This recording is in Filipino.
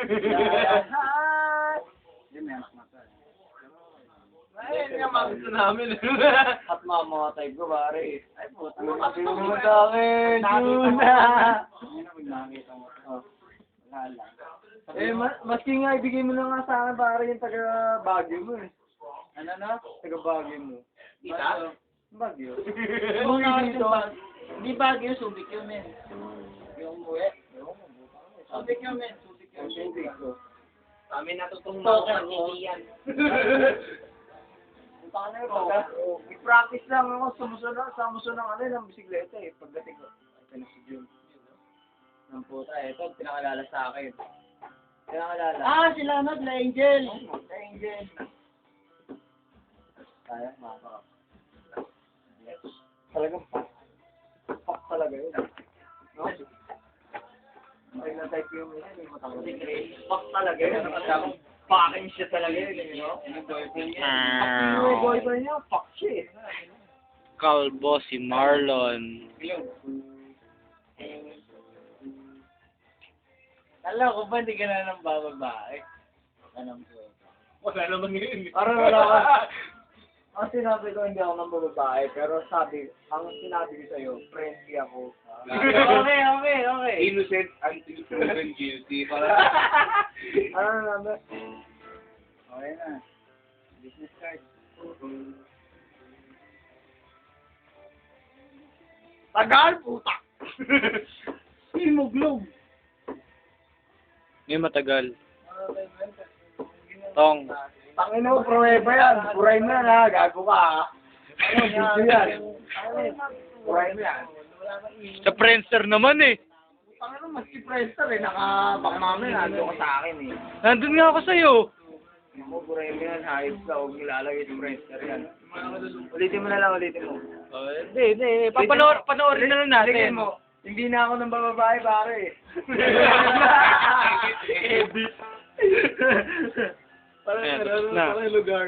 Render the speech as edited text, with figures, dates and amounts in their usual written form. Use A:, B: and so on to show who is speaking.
A: Hindi, may anak mata.
B: Ay, hindi naman gusto namin.
A: At mamamatay ko, pare. Ay, puta. Nakakita mo sa akin, Juna. Nakakita mo. Oh, wala lang.
B: Maski nga, ibigay mo na nga sa akin para yung taga-Baguio mo eh.
A: Ano na?
B: Taga-Baguio mo.
A: Kita?
B: Baguio.
A: Ewan ka dito. Hindi Baguio, Subic yun, men. Yung muwe. Subic yun, men. Subic yun.
B: Subic ko.
A: Kami natutong mga kanikiyan.
B: I-practice lang ako, sumusunod ng ano, ng bisikleta eh. Pagdating ko, pinasudyun.
A: Ng puta, ito, pinakalala sa akin. Pinakalala.
B: Sila ano, sila Angel.
A: Angel. Kaya, makakap.
B: Talagang pak talaga yun. No? Ay, na-type yung yun, matanggal.
A: Pak talaga yun. Fucking shit talaga yun, you know? Yung boyfriend niya.
B: Yung boyfriend niya, fuck shit.
C: Kalbo si Marlon.
A: Alam ko ba, hindi ka na ng bababae? Alam ko.
B: Wala naman yun.
A: Parang wala ka. Ang sinabi ko, hindi ako ng bababae, pero ang sinabi ko sa'yo, friendly ako. Okay.
B: Innocent until proven guilty.
A: Ano naman? Okay na. Business card.
B: Tagal, puta! Hemoglobin.
C: May matagal. Tong.
B: Tangin mo, pruweba yan. Puray mo yan ha, gago ka ha. Ano, video yan. Puray mo yan.
C: Sa Friendster naman eh.
B: Tangin mo, maski Prester eh, baka mamaya nandun ka sa akin eh.
C: Nandun nga ako sa'yo.
A: Ako, puray mo yan, hayop ka, huwag nilalagay sa Friendster yan. Ulitin mo na lang, ulitin mo.
C: Hindi. Panoorin na lang natin.
A: Ulitin mo. Hindi na ako ng bababae, pare.
B: Parang
C: Ayan,
B: ano,
C: tapos na.
B: parang lugar.